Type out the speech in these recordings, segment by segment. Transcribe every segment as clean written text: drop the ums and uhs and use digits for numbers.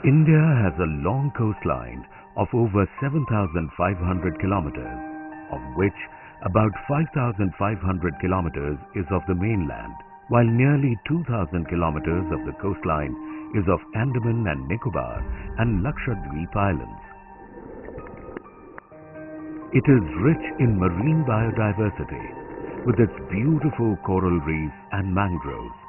India has a long coastline of over 7,500 kilometers, of which about 5,500 kilometers is of the mainland, while nearly 2,000 kilometers of the coastline is of Andaman and Nicobar and Lakshadweep Islands. It is rich in marine biodiversity with its beautiful coral reefs and mangroves.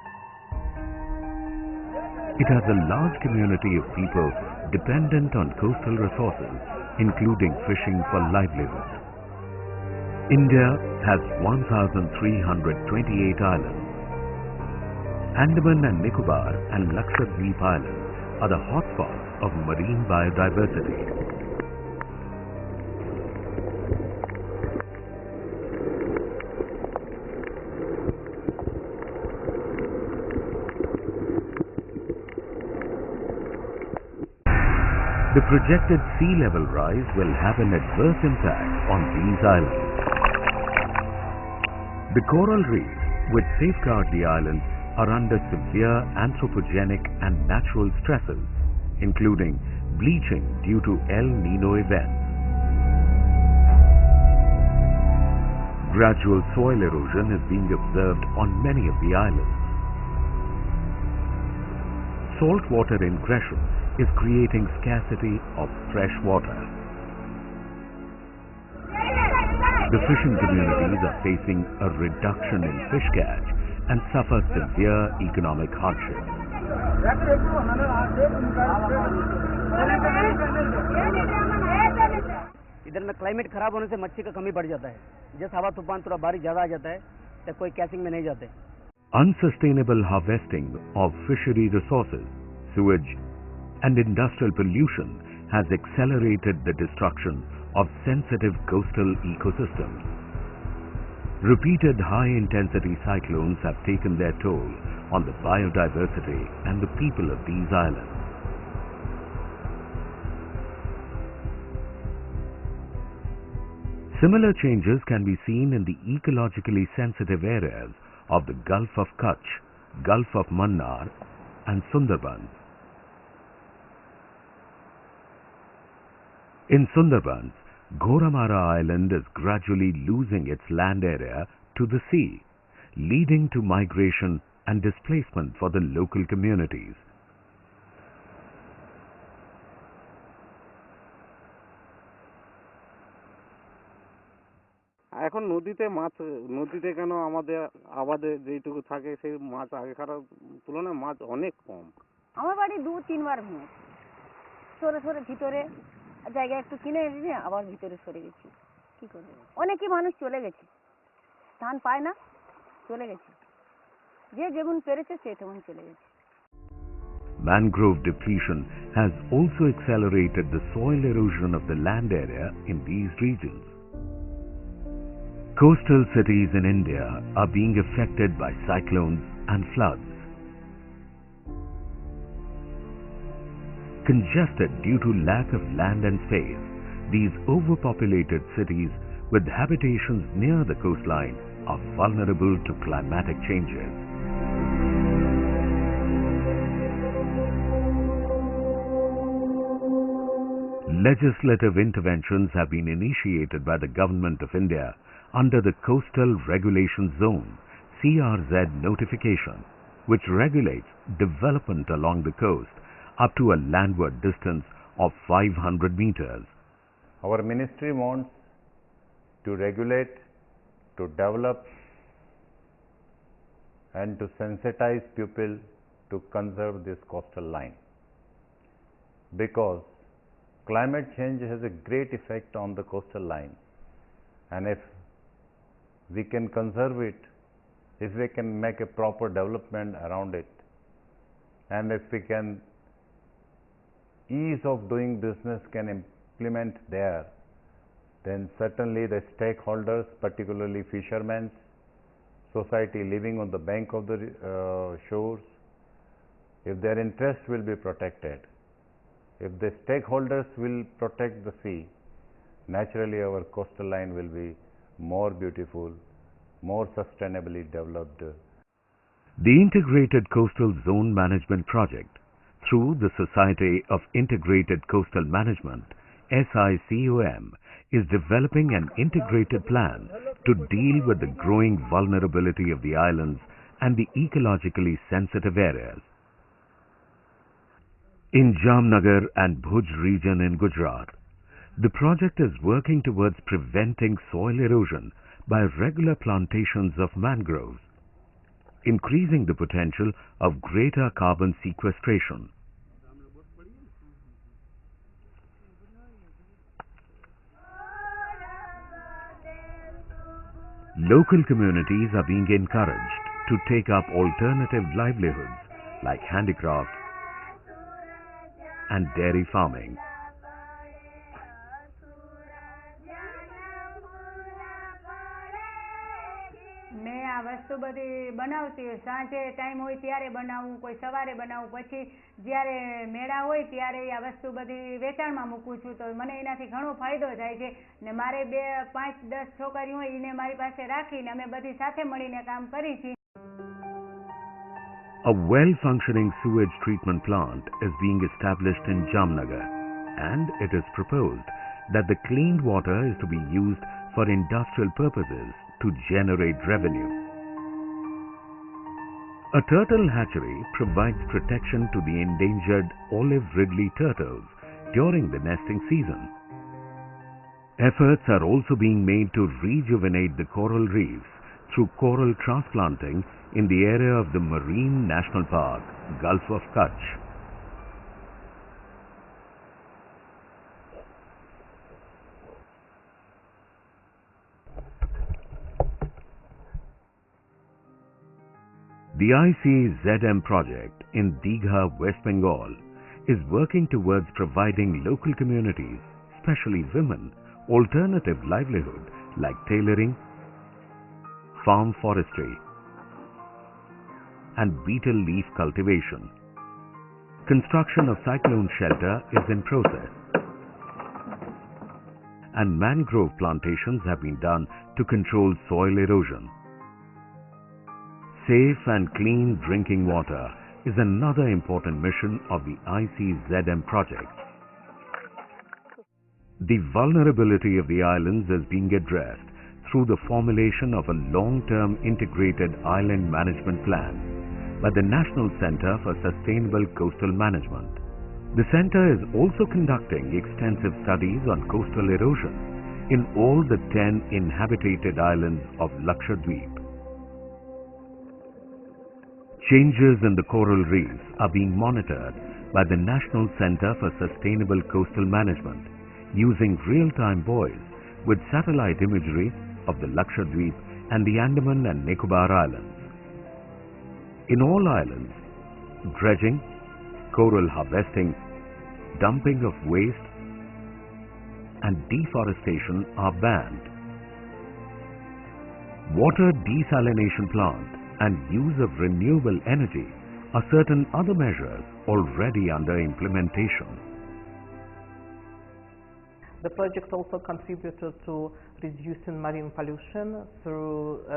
It has a large community of people dependent on coastal resources, including fishing for livelihood. India has 1,328 islands. Andaman and Nicobar and Lakshadweep Islands are the hotspots of marine biodiversity. The projected sea level rise will have an adverse impact on these islands. The coral reefs which safeguard the islands are under severe anthropogenic and natural stresses, including bleaching due to El Nino events. Gradual soil erosion is being observed on many of the islands. Saltwater ingression is creating scarcity of fresh water. The fishing communities are facing a reduction in fish catch and suffer severe economic hardship. इधर में climate खराब होने से मच्छी का कमी बढ़ जाता है. जैसे हवा तूफान थोड़ा बारिश ज्यादा आ जाता है तो कोई कैचिंग में नहीं जाते. Unsustainable harvesting of fishery resources, sewage, and industrial pollution has accelerated the destruction of sensitive coastal ecosystems. Repeated high-intensity cyclones have taken their toll on the biodiversity and the people of these islands. Similar changes can be seen in the ecologically sensitive areas of the Gulf of Kutch, Gulf of Mannar, and Sundarbans. In Sundarbans, Ghoramara Island is gradually losing its land area to the sea, leading to migration and displacement for the local communities. এখন নদীতে মাছ নদীতে কেন আমাদের আবাদে যেটুকু থাকে সেই মাছ আগেকার তুলনায় মাছ অনেক কম। আমার বাড়ি 2-3 বার ভেঙে সরে সরে ভিতরে জায়গা একটু কিনে এনে আবার ভিতরে সরে গেছি। কি করব? অনেকই মানুষ চলে গেছে, ধান পায় না, চলে গেছে, যে যেমন পেরেছে সে তেমন চলে গেছে। Mangrove depletion has also accelerated the soil erosion of the land area in these regions. Coastal cities in India are being affected by cyclones and floods. Congested due to lack of land and space, these overpopulated cities with habitations near the coastline are vulnerable to climatic changes. Legislative interventions have been initiated by the Government of India under the Coastal Regulation Zone (CRZ) notification, which regulates development along the coast up to a landward distance of 500 meters. Our ministry wants to regulate, to develop and to sensitize people to conserve this coastal line, because climate change has a great effect on the coastal line, and if we can conserve it, if we can make a proper development around it, and if we can ease of doing business can implement there, then certainly the stakeholders, particularly fishermen, society living on the bank of the shores, if their interest will be protected, if the stakeholders will protect the sea, naturally our coastal line will be more beautiful, more sustainably developed. The Integrated Coastal Zone Management Project, through the Society of Integrated Coastal Management, SICOM, is developing an integrated plan to deal with the growing vulnerability of the islands and the ecologically sensitive areas. In Jamnagar and Bhuj region in Gujarat, the project is working towards preventing soil erosion by regular plantations of mangroves, increasing the potential of greater carbon sequestration. Local communities are being encouraged to take up alternative livelihoods like handicraft and dairy farming. મેં આ વસ્તુ બધી બનાવતી સાંજે time હોય ત્યારે બનાવું, કોઈ સવારે બનાવું, પછી જ્યારે મેળા હોય ત્યારે આ વસ્તુ બધી વેચાણમાં મૂકું છું, તો મને એનાથી ઘણો ફાયદો થાય છે. ને મારે 2, 5, 10 છોકરીઓ હોય એને મારી પાસે રાખીને અમે બધી સાથે મળીને કામ કરી છીએ. A well-functioning sewage treatment plant is being established in Jamnagar, and it is proposed that the cleaned water is to be used for industrial purposes to generate revenue. A turtle hatchery provides protection to the endangered olive ridley turtles during the nesting season. Efforts are also being made to rejuvenate the coral reefs through coral transplanting in the area of the Marine National Park, Gulf of Kutch. The ICZM project in Digha, West Bengal, is working towards providing local communities, especially women, alternative livelihood like tailoring, farm forestry, and beetle leaf cultivation. Construction of cyclone shelter is in process, and mangrove plantations have been done to control soil erosion. Safe and clean drinking water is another important mission of the ICZM project. The vulnerability of the islands is being addressed through the formulation of a long-term integrated island management plan by the National Centre for Sustainable Coastal Management. The centre is also conducting extensive studies on coastal erosion in all the 10 inhabited islands of Lakshadweep. Changes in the coral reefs are being monitored by the National Centre for Sustainable Coastal Management using real-time buoys with satellite imagery of the Lakshadweep and the Andaman and Nicobar Islands. In all islands, dredging, coral harvesting, dumping of waste and deforestation are banned. Water desalination plant and use of renewable energy are certain other measures already under implementation. The project also contributed to reducing marine pollution through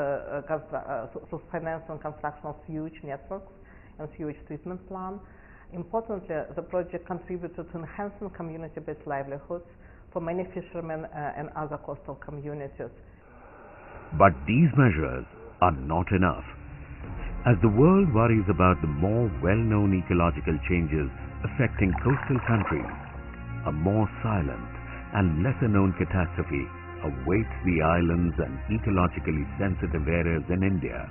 finance and construction of sewage networks and sewage treatment plant. Importantly, the project contributed to enhancing community-based livelihoods for many fishermen and other coastal communities. But these measures are not enough. As the world worries about the more well-known ecological changes affecting coastal countries, a more silent and lesser-known catastrophe awaits the islands and ecologically sensitive areas in India.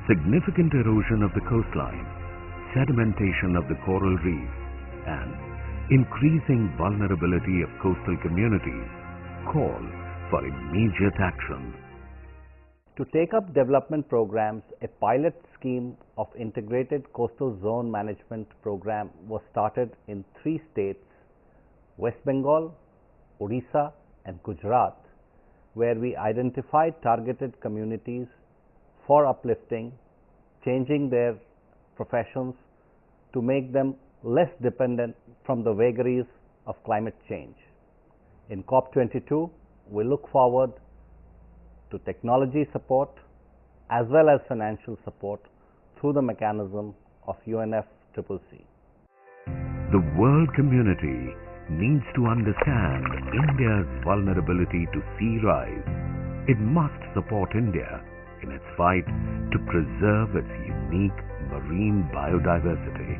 Significant erosion of the coastline, sedimentation of the coral reef, and increasing vulnerability of coastal communities call for immediate action. To take up development programs, a pilot scheme of integrated coastal zone management program was started in 3 states, West Bengal, Odisha and Gujarat, where we identified targeted communities for uplifting, changing their professions to make them less dependent from the vagaries of climate change. In COP22, we look forward to technology support as well as financial support through the mechanism of UNFCCC. The world community needs to understand India's vulnerability to sea rise. It must support India in its fight to preserve its unique marine biodiversity.